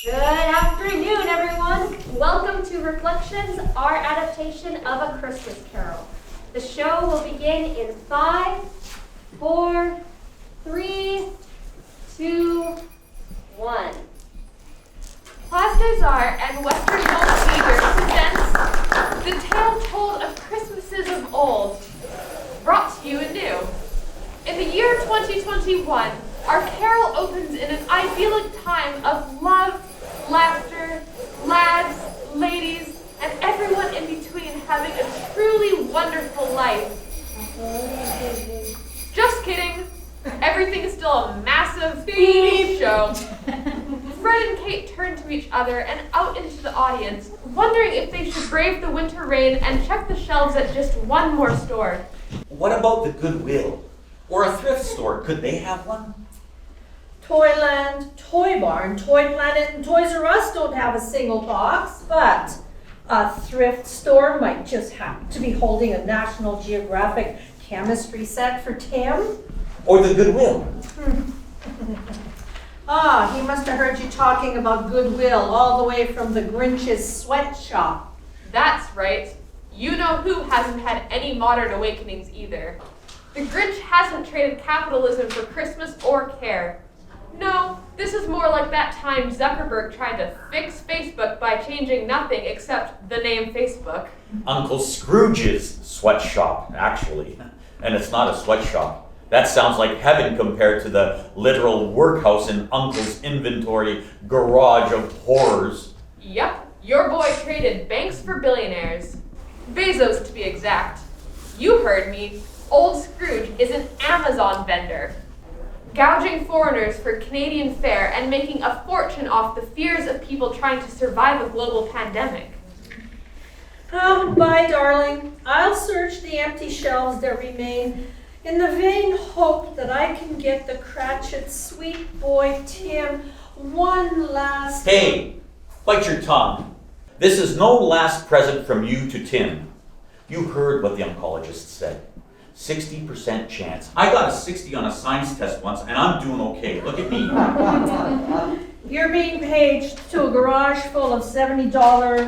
Good afternoon, everyone. Welcome to Reflections, our adaptation of A Christmas Carol. The show will begin in 5, 4, 3, 2, 1. Plasdazar and Western Home presents The Tale Told of Christmases of Old, brought to you anew. In the year 2021, our carol opens in an idyllic time of love, laughter, lads, ladies, and everyone in between having a truly wonderful life. Just kidding. Everything is still a massive beep show. Fred and Kate turn to each other and out into the audience, wondering if they should brave the winter rain and check the shelves at just one more store. What about the Goodwill? Or a thrift store? Could they have one? Toyland, Toy Barn, Toy Planet, and Toys R Us don't have a single box, but a thrift store might just happen to be holding a National Geographic chemistry set for Tim. Or the Goodwill? He must have heard you talking about Goodwill all the way from the Grinch's sweatshop. That's right. You know who hasn't had any modern awakenings either. The Grinch hasn't traded capitalism for Christmas or care. No, this is more like that time Zuckerberg tried to fix Facebook by changing nothing except the name Facebook. Uncle Scrooge's sweatshop, actually. And it's not a sweatshop. That sounds like heaven compared to the literal workhouse in Uncle's inventory garage of horrors. Yep, your boy traded banks for billionaires. Bezos, to be exact. You heard me. Old Scrooge is an Amazon vendor, gouging foreigners for Canadian fare and making a fortune off the fears of people trying to survive a global pandemic. Bye, darling. I'll search the empty shelves that remain in the vain hope that I can get the Cratchit sweet boy Tim one last... Hey, bite your tongue. This is no last present from you to Tim. You heard what the oncologist said. 60% chance. I got a 60 on a science test once, and I'm doing okay. Look at me. You're being paged to a garage full of $70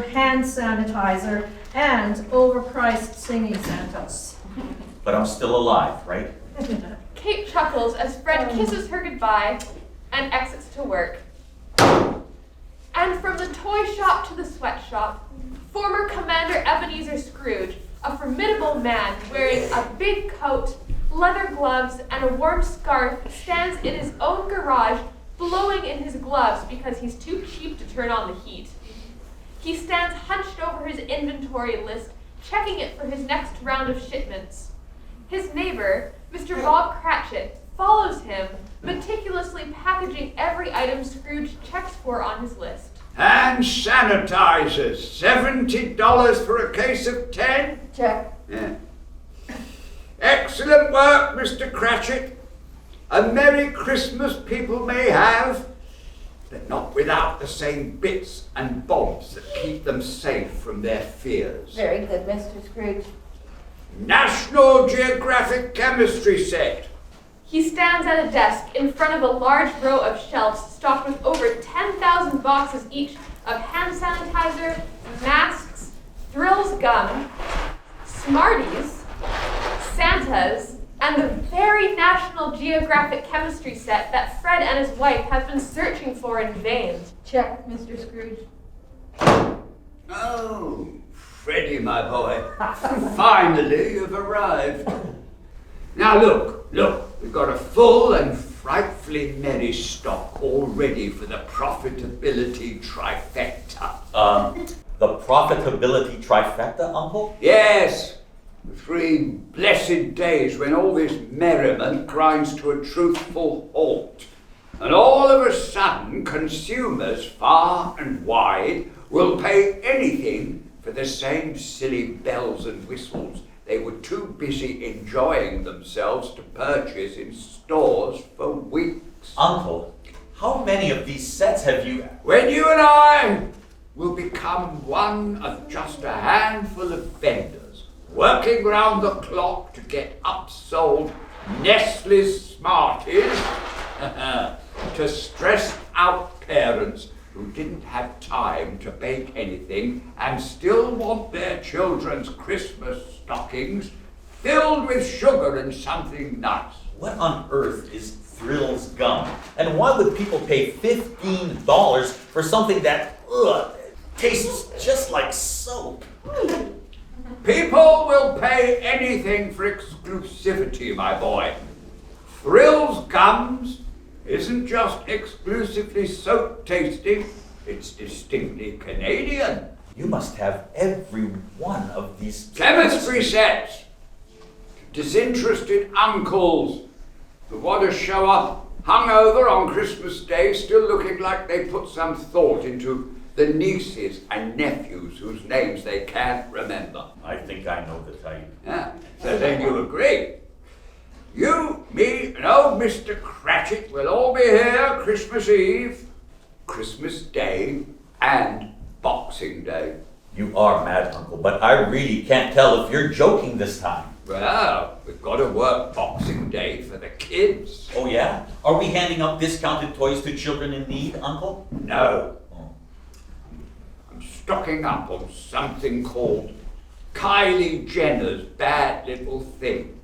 hand sanitizer and overpriced singing Santas. But I'm still alive, right? Kate chuckles as Fred kisses her goodbye and exits to work. And from the toy shop to the sweatshop, former Commander Ebenezer Scrooge, a formidable man wearing a big coat, leather gloves, and a warm scarf, stands in his own garage, blowing in his gloves because he's too cheap to turn on the heat. He stands hunched over his inventory list, checking it for his next round of shipments. His neighbor, Mr. Bob Cratchit, follows him, meticulously packaging every item Scrooge checks for on his list. Hand sanitizers, $70 for a case of 10? Check. Yeah. Excellent work, Mr. Cratchit. A Merry Christmas people may have, but not without the same bits and bobs that keep them safe from their fears. Very good, Mr. Scrooge. National Geographic chemistry set. He stands at a desk in front of a large row of shelves stocked with over 10,000 boxes each of hand sanitizer, masks, Thrills gum, Smarties, Santas, and the very National Geographic chemistry set that Fred and his wife have been searching for in vain. Check, Mr. Scrooge. Oh, Freddie, my boy. Finally you've arrived. Now look, we've got a full and frightfully merry stock all ready for the profitability trifecta. The profitability trifecta, Uncle? Yes, the 3 blessed days when all this merriment grinds to a truthful halt. And all of a sudden, consumers far and wide will pay anything for the same silly bells and whistles they were too busy enjoying themselves to purchase in stores for weeks. Uncle, how many of these sets have you... When you and I will become one of just a handful of vendors working round the clock to get upsold Nestle's Smarties to stressed out parents who didn't have time to bake anything and still want their children's Christmas stockings filled with sugar and something nice. What on earth is Thrills gum? And why would people pay $15 for something that tastes just like soap? People will pay anything for exclusivity, my boy. Thrills Gums isn't just exclusively soap tasting, it's distinctly Canadian. You must have every one of these Chemistry sets. Disinterested uncles who want to show up hungover on Christmas Day, still looking like they put some thought into the nieces and nephews whose names they can't remember. I think I know the type. Yeah, so then you agree. You, me, and old Mr. Cratchit will all be here Christmas Eve, Christmas Day, and Boxing Day. You are mad, Uncle, but I really can't tell if you're joking this time. Well, we've got to work Boxing Day for the kids. Oh yeah? Are we handing out discounted toys to children in need, Uncle? No. Oh. I'm stocking up on something called Kylie Jenner's Bad Little Thing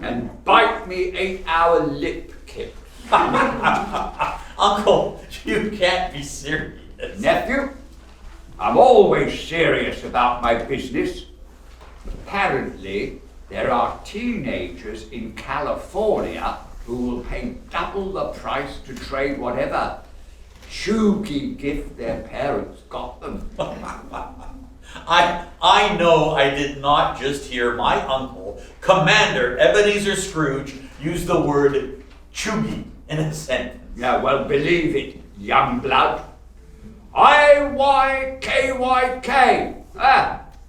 and Bite Me 8-Hour Lip Kit. Uncle, you can't be serious. Nephew, I'm always serious about my business. Apparently, there are teenagers in California who will pay double the price to trade whatever chuggy gift their parents got them. I know I did not just hear my uncle, Commander Ebenezer Scrooge, use the word chuggy in a sentence. Yeah, well, believe it, young blood. IYKYK.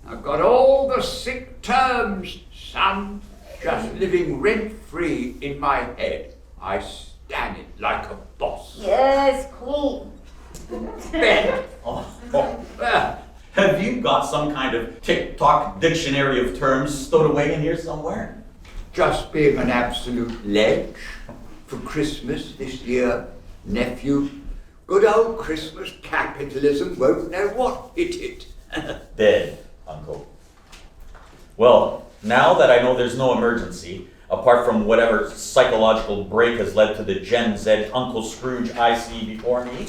I've got all the sick terms, son, just living rent-free in my head. I stand it like a boss. Yes, Queen. Ben. Have you got some kind of TikTok dictionary of terms stowed away in here somewhere? Just being an absolute ledge for Christmas this year, nephew. Good old Christmas capitalism won't know what hit it. Dead, Uncle. Well, now that I know there's no emergency, apart from whatever psychological break has led to the Gen Z Uncle Scrooge I see before me,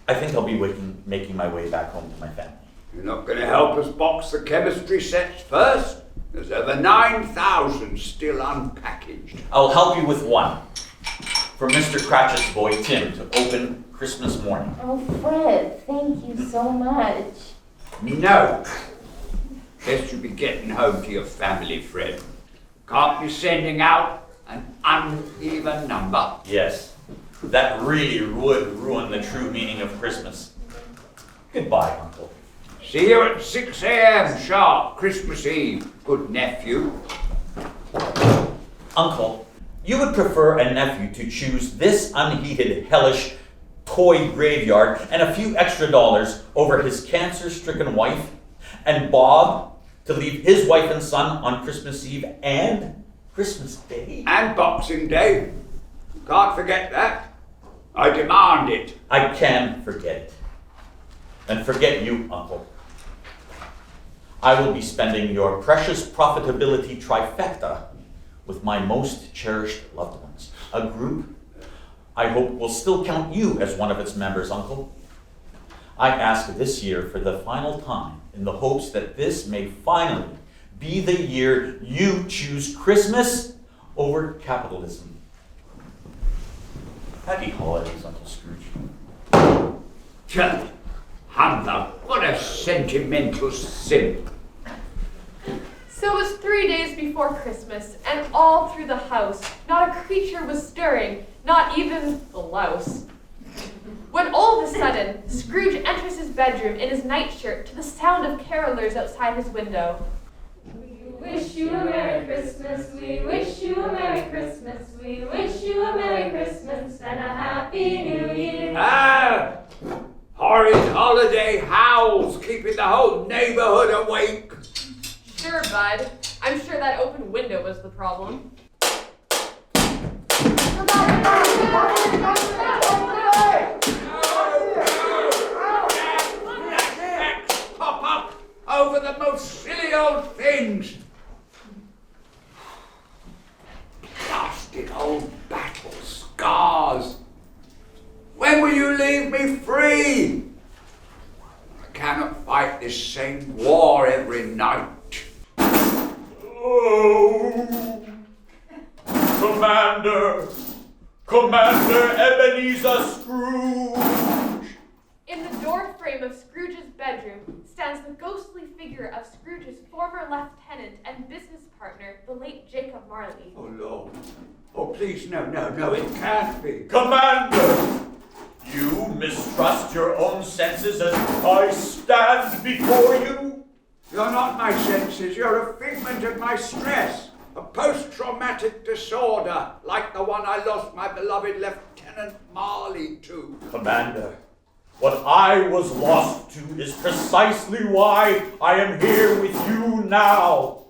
I think I'll be making my way back home to my family. You're not going to help us box the chemistry sets first? There's over 9,000 still unpackaged. I'll help you with one. For Mr. Cratchit's boy, Tim, to open Christmas morning. Oh, Fred, thank you so much. No. Best you be getting home to your family, Fred. Can't be sending out an uneven number. Yes, that really would ruin the true meaning of Christmas. Goodbye, Uncle. See you at 6 a.m. sharp, Christmas Eve, good nephew. Uncle, you would prefer a nephew to choose this unheated, hellish toy graveyard and a few extra dollars over his cancer-stricken wife, and Bob to leave his wife and son on Christmas Eve and Christmas Day? And Boxing Day. Can't forget that. I demand it. I can forget it. And forget you, Uncle. I will be spending your precious profitability trifecta with my most cherished loved ones. A group I hope will still count you as one of its members, Uncle. I ask this year for the final time in the hopes that this may finally be the year you choose Christmas over capitalism. Happy holidays, Uncle Scrooge. Humbug, what a sentimental simp. So it was 3 days before Christmas, and all through the house, not a creature was stirring, not even the louse. When all of a sudden, Scrooge enters his bedroom in his nightshirt to the sound of carolers outside his window. We wish you a Merry Christmas, we wish you a Merry Christmas, we wish you a Merry Christmas and a Happy New Year. Ah! Horrid holiday howls keeping the whole neighborhood awake. Sure, bud. I'm sure that open window was the problem. Silly old things! Blasted old battle scars! When will you leave me free? I cannot fight this same war every night. Oh, Commander Ebenezer Scrooge! In the doorframe of Scrooge's bedroom stands the ghostly figure of Scrooge's former lieutenant and business partner, the late Jacob Marley. Oh, Lord. Oh, please, no, it can't be. Commander, you mistrust your own senses as I stand before you? You're not my senses, you're a figment of my stress. A post-traumatic disorder, like the one I lost my beloved Lieutenant Marley to. Commander, what I was lost to is precisely why I am here with you now.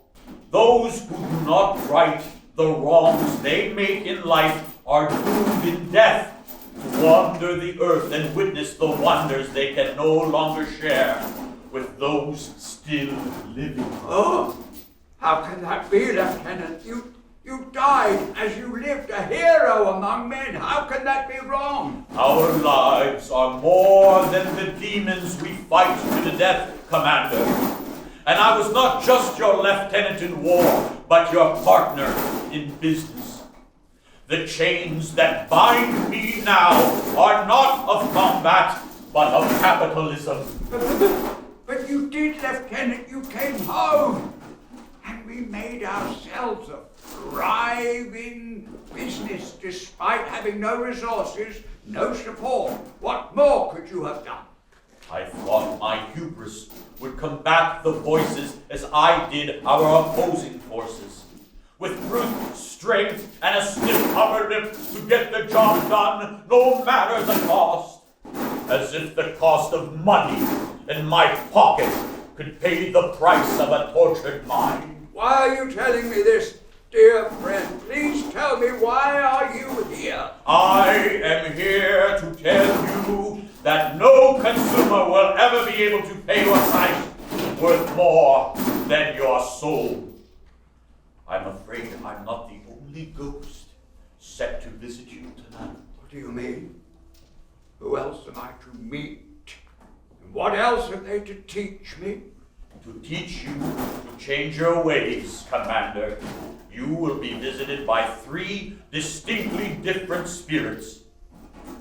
Those who do not right the wrongs they make in life are doomed in death to wander the earth and witness the wonders they can no longer share with those still living. Oh, how can that be, Lieutenant? You died as you lived, a hero among men. How can that be wrong? Our lives are more than the demons we fight to the death, Commander. And I was not just your lieutenant in war, but your partner in business. The chains that bind me now are not of combat, but of capitalism. But you did, Lieutenant. You came home. And we made ourselves a thriving business despite having no resources, no support. What more could you have done? I thought my hubris would combat the voices as I did our opposing forces. With brute strength and a stiff upper lip to get the job done, no matter the cost. As if the cost of money in my pocket could pay the price of a tortured mind. Why are you telling me this, dear friend? Please tell me, why are you here? I am here to tell you that no consumer will ever be able to pay your price worth more than your soul. I'm afraid I'm not the only ghost set to visit you tonight. What do you mean? Who else am I to meet? And what else have they to teach me? To teach you to change your ways, Commander, you will be visited by 3 distinctly different spirits.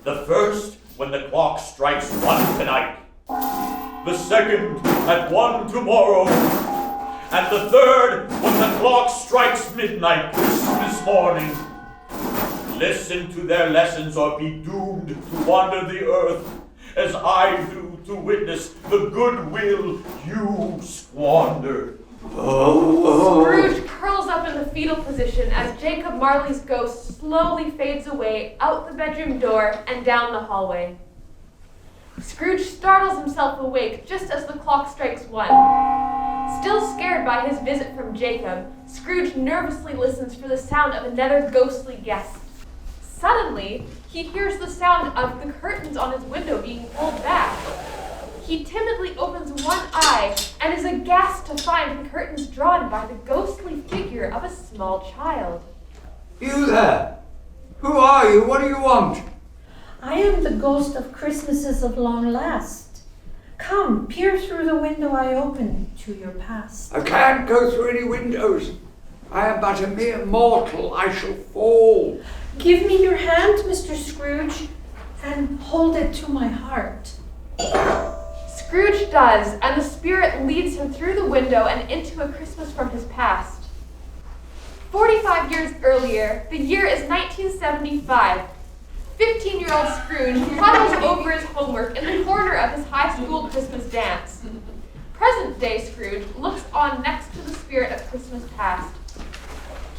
The first, when the clock strikes 1 tonight. The second, at 1 tomorrow. And the third, when the clock strikes midnight this morning. Listen to their lessons or be doomed to wander the earth, as I do to witness the goodwill you squandered. Scrooge curls up in the fetal position as Jacob Marley's ghost slowly fades away out the bedroom door and down the hallway. Scrooge startles himself awake just as the clock strikes 1. Still scared by his visit from Jacob, Scrooge nervously listens for the sound of another ghostly guest. Suddenly, he hears the sound of the curtains on his window being pulled back. He timidly opens one eye and is aghast to find the curtains drawn by the ghostly figure of a small child. You there? Who are you? What do you want? I am the ghost of Christmases of long last. Come, peer through the window I opened to your past. I can't go through any windows. I am but a mere mortal. I shall fall. Give me your hand, Mr. Scrooge, and hold it to my heart. Scrooge does, and the spirit leads him through the window and into a Christmas from his past. 45 years earlier, the year is 1975. 15-year-old Scrooge huddles over his homework in the corner of his high school Christmas dance. Present-day Scrooge looks on next to the spirit of Christmas past.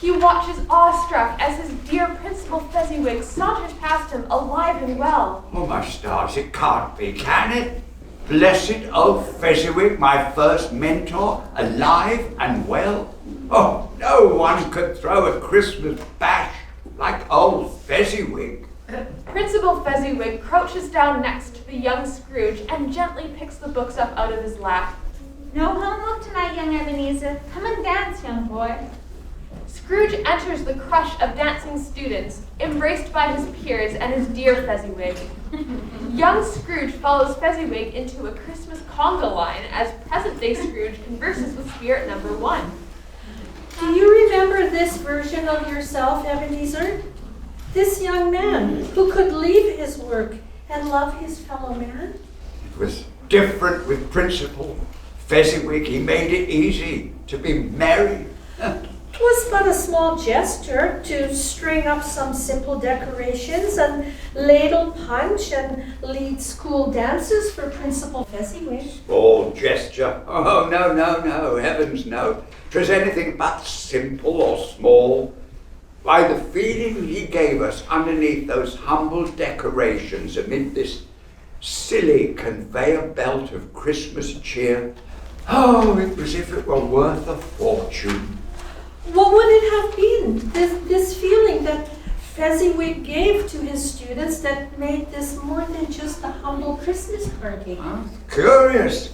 He watches awestruck as his dear Principal Fezziwig saunters past him, alive and well. Oh, my stars, it can't be, can it? Blessed old Fezziwig, my first mentor, alive and well? Oh, no one could throw a Christmas bash like old Fezziwig. Principal Fezziwig crouches down next to the young Scrooge and gently picks the books up out of his lap. No homework tonight, young Ebenezer. Come and dance, young boy. Scrooge enters the crush of dancing students, embraced by his peers and his dear Fezziwig. Young Scrooge follows Fezziwig into a Christmas conga line as present-day Scrooge converses with spirit number 1. Do you remember this version of yourself, Ebenezer? This young man who could leave his work and love his fellow man? It was different with Principal Fezziwig. He made it easy to be merry. 'Twas but a small gesture to string up some simple decorations and ladle punch and lead school dances for Principal Fezziwig. Small gesture. Oh, no, heavens no. 'Twas anything but simple or small. Why, the feeling he gave us underneath those humble decorations amid this silly conveyor belt of Christmas cheer, oh, it was as if it were worth a fortune. What would it have been, this feeling that Fezziwig gave to his students that made this more than just a humble Christmas party? Curious.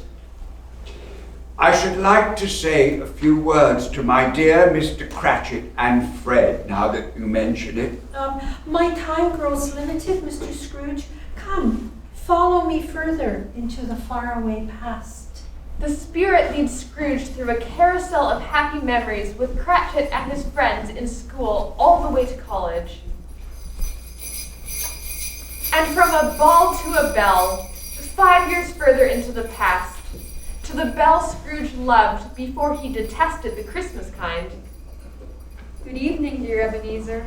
I should like to say a few words to my dear Mr. Cratchit and Fred, now that you mention it. My time grows limited, Mr. Scrooge. Come, follow me further into the faraway past. The spirit leads Scrooge through a carousel of happy memories with Cratchit and his friends in school all the way to college. And from a ball to a bell, 5 years further into the past, to the bell Scrooge loved before he detested the Christmas kind. Good evening, dear Ebenezer.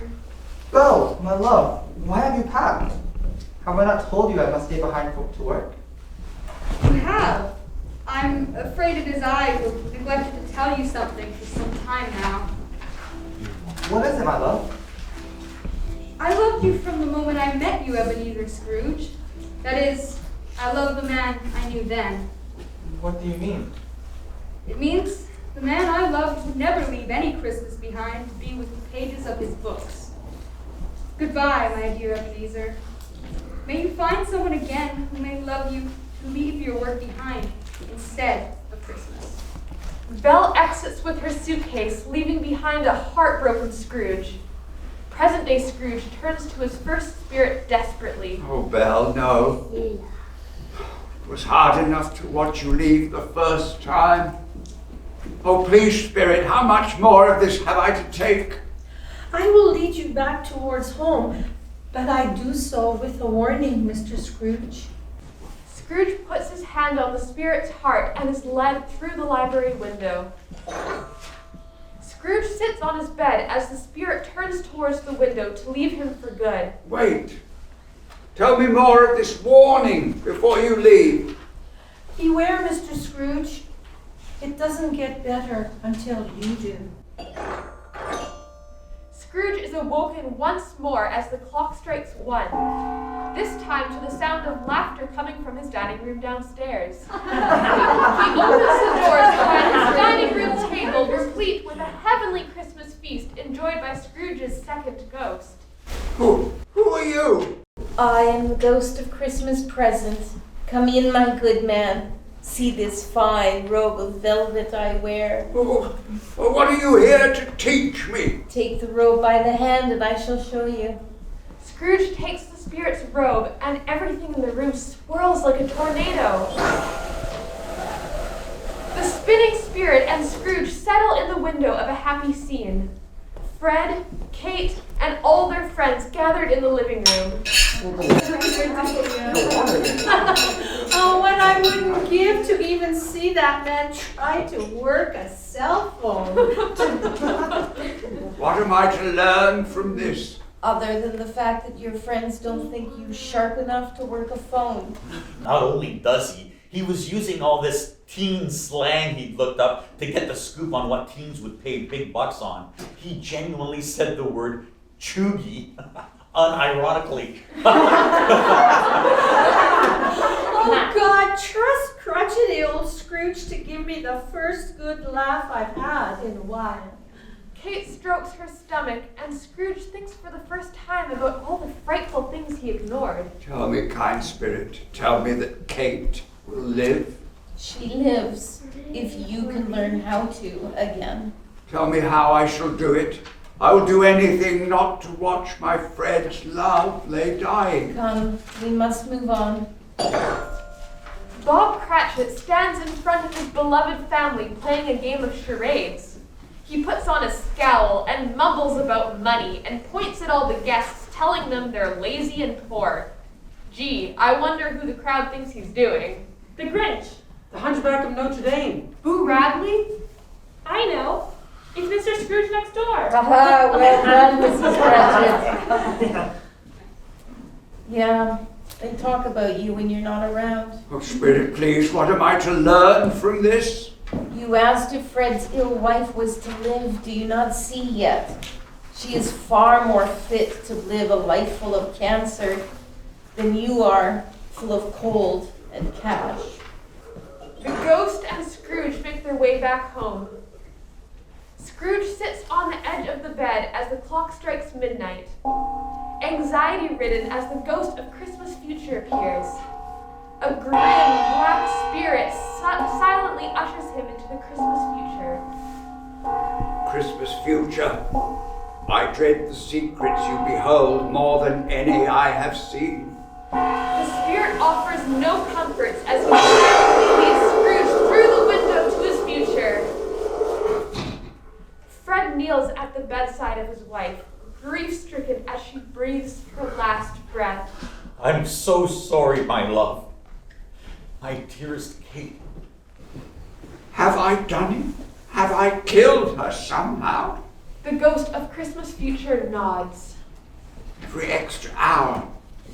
Belle, my love, why have you packed? Have I not told you I must stay behind to work? You have. I'm afraid it is I who have neglected to tell you something for some time now. What is it, my love? I loved you from the moment I met you, Ebenezer Scrooge. That is, I loved the man I knew then. What do you mean? It means the man I loved would never leave any Christmas behind to be with the pages of his books. Goodbye, my dear Ebenezer. May you find someone again who may love you to leave your work behind instead of Christmas. Belle exits with her suitcase, leaving behind a heartbroken Scrooge. Present-day Scrooge turns to his first spirit desperately. Oh, Belle, no. It was hard enough to watch you leave the first time. Oh, please, Spirit, how much more of this have I to take? I will lead you back towards home, but I do so with a warning, Mr. Scrooge. Scrooge puts his hand on the spirit's heart and is led through the library window. Scrooge sits on his bed as the spirit turns towards the window to leave him for good. Wait. Tell me more of this warning before you leave. Beware, Mr. Scrooge. It doesn't get better until you do. Scrooge is awoken once more as the clock strikes 1, this time to the sound of laughter coming from his dining room downstairs. He opens the doors to find his dining room table replete with a heavenly Christmas feast enjoyed by Scrooge's second ghost. Who are you? I am the ghost of Christmas present. Come in, my good man. See this fine robe of velvet I wear. Oh, what are you here to teach me? Take the robe by the hand and I shall show you. Scrooge takes the spirit's robe and everything in the room swirls like a tornado. The spinning spirit and Scrooge settle in the window of a happy scene. Fred, Kate, and all their friends gathered in the living room. Oh, and I wouldn't give to even see that man try to work a cell phone. What am I to learn from this? Other than the fact that your friends don't think you sharp enough to work a phone. Not only does he was using all this teen slang he'd looked up to get the scoop on what teens would pay big bucks on. He genuinely said the word choogy, unironically. Oh, God, trust crotchety old Scrooge to give me the first good laugh I've had in a while. Kate strokes her stomach, and Scrooge thinks for the first time about all the frightful things he ignored. Tell me, kind spirit, tell me that Kate will live. She lives, if you can learn how to again. Tell me how I shall do it. I will do anything not to watch my Fred's love lay dying. Come, we must move on. Bob Cratchit stands in front of his beloved family playing a game of charades. He puts on a scowl and mumbles about money and points at all the guests, telling them they're lazy and poor. Gee, I wonder who the crowd thinks he's doing. The Grinch. The Hunchback of Notre Dame. Boo Radley? I know. It's Mr. Scrooge next door. Haha, well done, Mrs. Cratchit. Yeah, they talk about you when you're not around. Oh, Spirit, please, what am I to learn from this? You asked if Fred's ill wife was to live. Do you not see yet? She is far more fit to live a life full of cancer than you are, full of cold and cash. The ghost and Scrooge make their way back home. Scrooge sits on the edge of the bed as the clock strikes midnight, anxiety-ridden as the ghost of Christmas future appears. A grim, black spirit silently ushers him into the Christmas future. Christmas future. I dread the secrets you behold more than any I have seen. The spirit offers no comforts as he gently leads Scrooge through the window to his future. Fred kneels at the bedside of his wife, grief-stricken as she breathes her last breath. I'm so sorry, my love. My dearest Kate. Have I done it? Have I killed her somehow? The ghost of Christmas future nods. Every extra hour,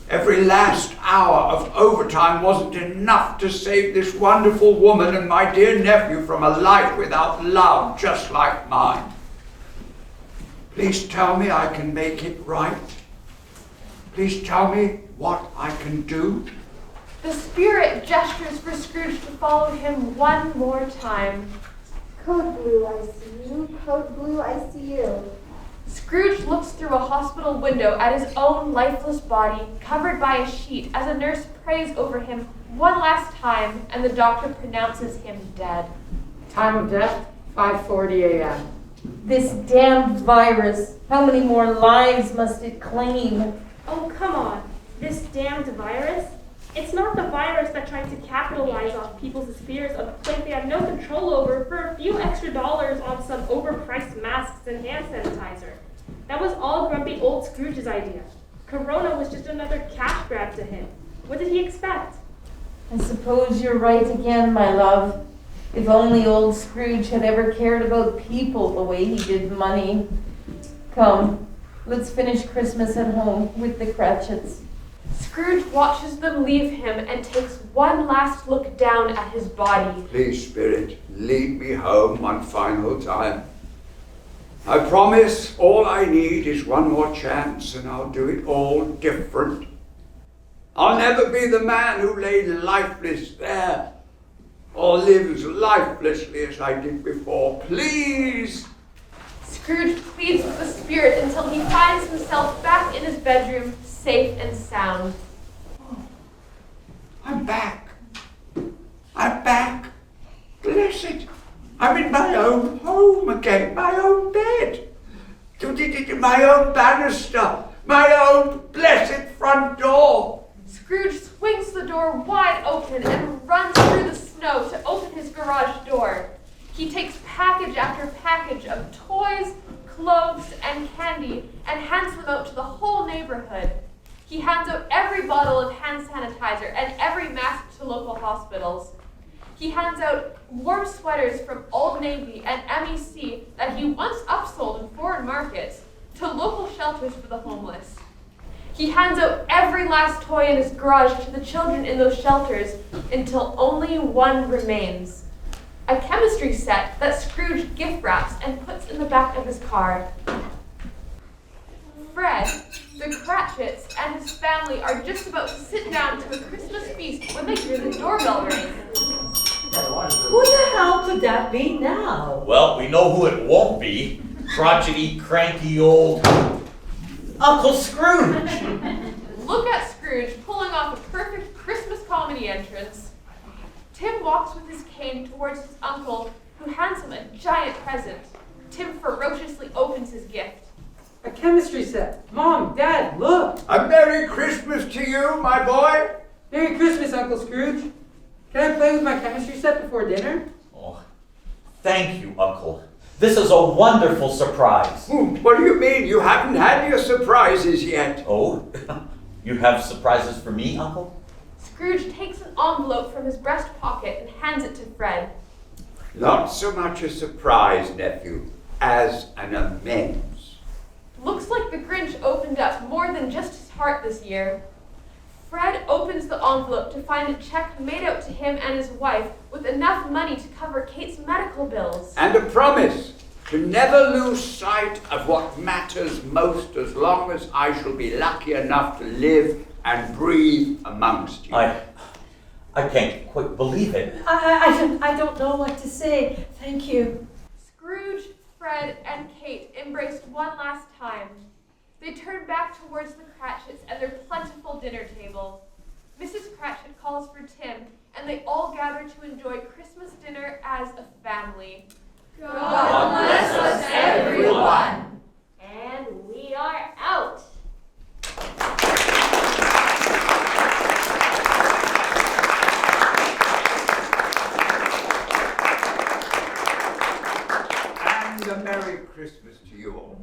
every last hour of overtime wasn't enough to save this wonderful woman and my dear nephew from a life without love just like mine. Please tell me I can make it right. Please tell me what I can do. The spirit gestures for Scrooge to follow him one more time. Code blue, I see you. Code blue, I see you. Scrooge looks through a hospital window at his own lifeless body, covered by a sheet, as a nurse prays over him one last time, and the doctor pronounces him dead. Time of death, 5:40 a.m. This damned virus, how many more lives must it claim? Oh, come on. This damned virus? It's not the virus that tries to capitalize on people's fears of a place they have no control over for a few extra dollars on some overpriced masks and hand sanitizer. That was all grumpy old Scrooge's idea. Corona was just another cash grab to him. What did he expect? I suppose you're right again, my love. If only old Scrooge had ever cared about people the way he did money. Come, let's finish Christmas at home with the Cratchits. Scrooge watches them leave him and takes one last look down at his body. Please, Spirit, lead me home one final time. I promise all I need is one more chance and I'll do it all different. I'll never be the man who lay lifeless there or lives lifelessly as I did before. Please! Scrooge pleads with the spirit until he finds himself back in his bedroom, safe and sound. I'm back. I'm back. Blessed. I'm in my own home again, my own bed. My own banister, my own blessed front door. Scrooge swings the door wide open and runs through the snow to open his garage door. He takes package after package of toys, clothes, and candy and hands them out to the whole neighborhood. He hands out every bottle of hand sanitizer and every mask to local hospitals. He hands out warm sweaters from Old Navy and MEC that he once upsold in foreign markets to local shelters for the homeless. He hands out every last toy in his garage to the children in those shelters until only one remains. A chemistry set that Scrooge gift wraps and puts in the back of his car. Fred, the Cratchits, and his family are just about to sit down to a Christmas feast when they hear the doorbell ring. Who the hell could that be now? Well, we know who it won't be. Crotchety, cranky old Uncle Scrooge. Look at Scrooge pulling off a perfect Christmas comedy entrance. Tim walks with his cane towards his uncle, who hands him a giant present. Tim ferociously opens his gift. A chemistry set. Mom, Dad, look. A Merry Christmas to you, my boy. Merry Christmas, Uncle Scrooge. Can I play with my chemistry set before dinner? Oh, thank you, Uncle. This is a wonderful surprise. What do you mean? You haven't had your surprises yet. Oh, you have surprises for me, Uncle? Scrooge takes an envelope from his breast pocket and hands it to Fred. Not so much a surprise, nephew, as an amends. Looks like the Grinch opened up more than just his heart this year. Fred opens the envelope to find a check made out to him and his wife with enough money to cover Kate's medical bills. And a promise to never lose sight of what matters most as long as I shall be lucky enough to live and breathe amongst you. I can't quite believe it. I don't know what to say. Thank you. Scrooge, Fred, and Kate embraced one last time. They turned back towards the Cratchits and their plentiful dinner table. Mrs. Cratchit calls for Tim, and they all gather to enjoy Christmas dinner as a family. God bless us, everyone. And we are out. And a Merry Christmas to you all.